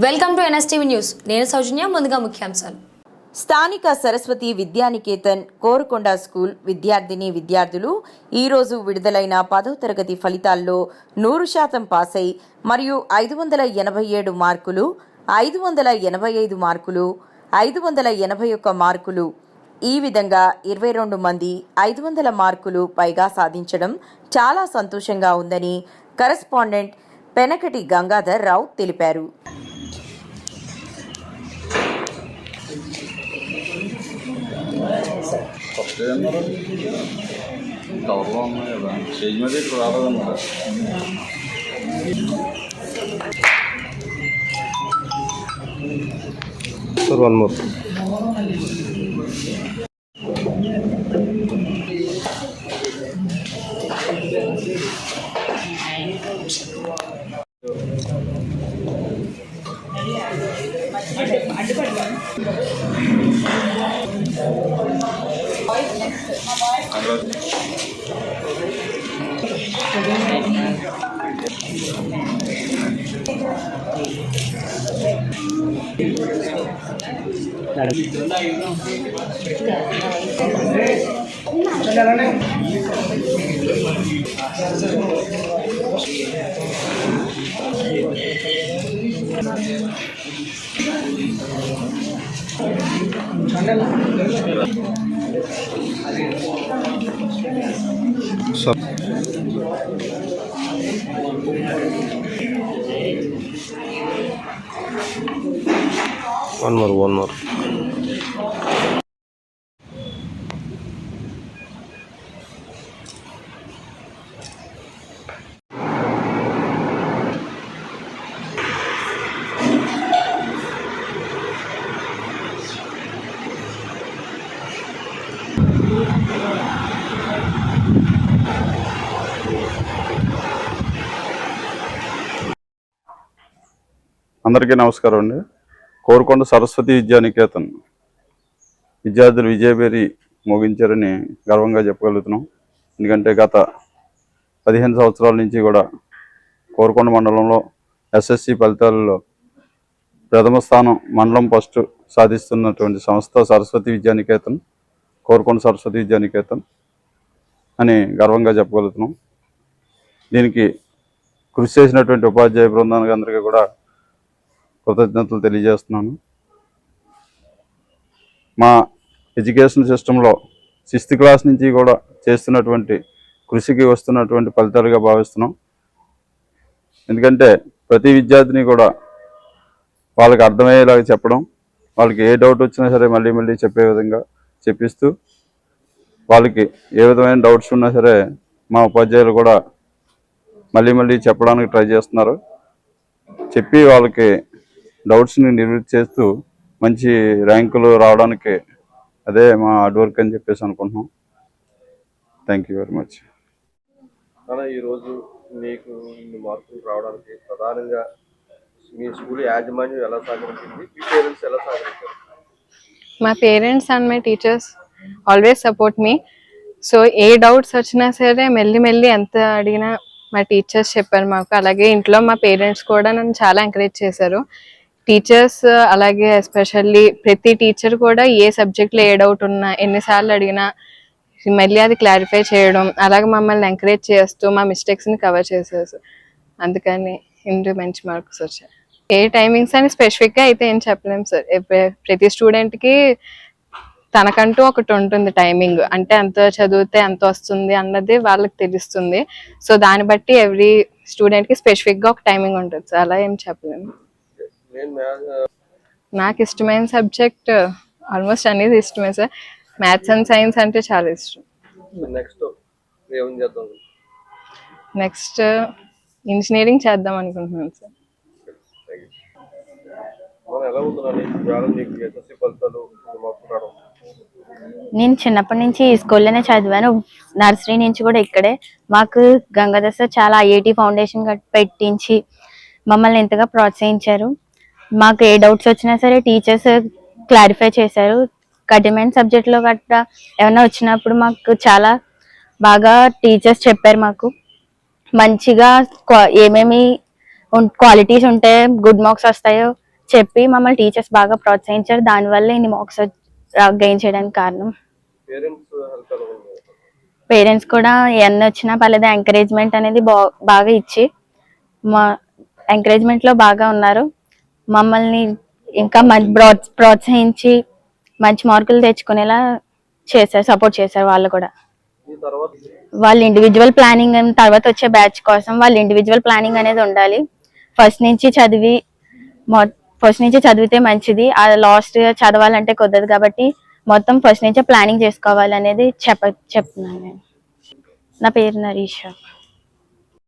Welcome to NSTV news. నేను సౌజన్య. ముందుగా ముఖ్యాంశాలు. స్థానిక సరస్వతి విద్యానికేతన్ కోరుకొండ స్కూల్ విద్యార్థులు ఈరోజు విడుదలైన 10వ తరగతి ఫలితాల్లో 100% పాస్ అయి మరియు 587 మార్కులు, 585 మార్కులు, 581 మార్కులు ఈ విధంగా 22 మంది 500 మార్కులు పైగా సాధించడం చాలా సంతోషంగా ఉందని కరెస్పాండెంట్ పెనకటి గంగాధర్ రావు తెలిపారు. ఫస్ట్ అన్నారు కవర్లో ఉన్నాయి కదా, స్టేజ్ మీద ఇక్కడ రాలేదన్నారు. Sir one more. One more. అందరికీ నమస్కారం అండి. కోరుకొండ సరస్వతి విద్యానికేతన్ విద్యార్థులు విజయభేరి మోగించారని గర్వంగా చెప్పగలుగుతున్నాం. ఎందుకంటే గత 15 సంవత్సరాల నుంచి కూడా కోరుకొండ మండలంలో ఎస్ఎస్సి ఫలితాలలో ప్రథమ స్థానం, మండలం ఫస్ట్ సాధిస్తున్నటువంటి సంస్థ సరస్వతి విద్యానికేతన్, కోరుకొండ సరస్వతి విద్యానికేతన్ అని గర్వంగా చెప్పగలుగుతున్నాం. దీనికి కృషి చేసినటువంటి ఉపాధ్యాయ బృందానికి అందరికీ కూడా కృతజ్ఞతలు తెలియజేస్తున్నాను. మా ఎడ్యుకేషన్ సిస్టంలో 6th క్లాస్ నుంచి కూడా చేస్తున్నటువంటి కృషికి వస్తున్నటువంటి ఫలితాలుగా భావిస్తున్నాం. ఎందుకంటే ప్రతి విద్యార్థిని కూడా వాళ్ళకి అర్థమయ్యేలాగా చెప్పడం, వాళ్ళకి ఏ డౌట్ వచ్చినా సరే మళ్ళీ చెప్పే విధంగా చెప్పిస్తూ, వాళ్ళకి ఏ విధమైన డౌట్స్ ఉన్నా సరే మా ఉపాధ్యాయులు కూడా మళ్ళీ చెప్పడానికి ట్రై చేస్తున్నారు. చెప్పి వాళ్ళకి డౌట్స్ని నివృత్తి చేస్తూ మంచి ర్యాంకులు రావడానికి అదే మా హార్డ్ వర్క్ అని చెప్పేసి అనుకుంటున్నాం. Thank you very much. ఈరోజు మీకు ఇన్ని మార్కులు రావడానికి ప్రధానంగా మీ స్కూల్ యాజమాన్యం ఎలా సహకరించింది, మీ పేరెంట్స్ ఎలా సహకరించారు? మా parents and my teachers always support me. So A doubts వచ్చినా సరే మెల్లి ఎంత అడిగినా మా టీచర్స్ చెప్పారు మాకు. అలాగే ఇంట్లో మా పేరెంట్స్ కూడా నన్ను చాలా ఎంకరేజ్ చేశారు. టీచర్స్ అలాగే ఎస్పెషల్లీ ప్రతి టీచర్ కూడా ఏ సబ్జెక్ట్లో ఏ డౌట్ ఉన్నా ఎన్నిసార్లు అడిగినా మళ్ళీ అది క్లారిఫై చేయడం, అలాగే మమ్మల్ని ఎంకరేజ్ చేస్తూ మా మిస్టేక్స్ని కవర్ చేసేసి అందుకని ఇంటూ మంచి మార్క్స్ వచ్చాయి. ఏ టైమింగ్స్ అని స్పెసిఫిక్గా అయితే ఏం చెప్పలేము సార్. ప్రతి స్టూడెంట్కి తనకంటూ ఒకటి ఉంటుంది టైమింగ్, అంటే ఎంత చదివితే ఎంత వస్తుంది అన్నది వాళ్ళకి తెలుస్తుంది. సో దాన్ని బట్టి ఎవ్రీ స్టూడెంట్కి స్పెసిఫిక్గా ఒక టైమింగ్ ఉంటుంది సార్, అలా ఏం చెప్పలేము. నాకు ఇష్టమైన సబ్జెక్ట్ ఆల్మోస్ట్ అనేది ఇష్టమే సార్. మ్యాథ్స్ అండ్ సైన్స్ అంటే చాలా ఇష్టం. నెక్స్ట్ ఇంజనీరింగ్ చేద్దాం అనుకుంటున్నాను సార్. నేను చిన్నప్పటి నుంచి ఈ స్కూల్లోనే చదివాను. నర్సరీ నుంచి కూడా ఇక్కడే. మాకు గంగాధర్ సార్ చాలా ఐఐటి ఫౌండేషన్ పెట్టించి మమ్మల్ని ఎంతగా ప్రోత్సహించారు. మాకు ఏ డౌట్స్ వచ్చినా సరే టీచర్స్ క్లారిఫై చేశారు. కఠినమైన సబ్జెక్ట్లో గట్రా ఏమైనా వచ్చినప్పుడు మాకు చాలా బాగా టీచర్స్ చెప్పారు. మాకు మంచిగా ఏమేమి క్వాలిటీస్ ఉంటే గుడ్ మార్క్స్ వస్తాయో చెప్పి మమ్మల్ని టీచర్స్ బాగా ప్రోత్సహించారు. దానివల్ల ఇన్ని మార్క్స్ గెయిన్ చేయడానికి కారణం. పేరెంట్స్ హెల్ప్ ఎలా ఉంది? పేరెంట్స్ కూడా ఎన్ని వచ్చినా పర్లేదు ఎంకరేజ్మెంట్ అనేది బాగా ఇచ్చి మా ఎంకరేజ్మెంట్ లో బాగా ఉన్నారు. మమ్మల్ని ఇంకా ప్రోత్సహించి మంచి మార్కులు తెచ్చుకునేలా చేశారు, సపోర్ట్ చేశారు. వాళ్ళు కూడా ఈ తర్వాత వాళ్ళ ఇండివిజువల్ ప్లానింగ్ తర్వాత వచ్చే బ్యాచ్ కోసం వాళ్ళ ఇండివిజువల్ ప్లానింగ్ అనేది ఉండాలి. ఫస్ట్ నుంచి చదివితే మంచిది. లాస్ట్ చదవాలంటే కుదరదు కాబట్టి మొత్తం ఫస్ట్ నుంచే ప్లానింగ్ చేసుకోవాలి అనేది చెప్తున్నాను నేను. నా పేరు నరీష.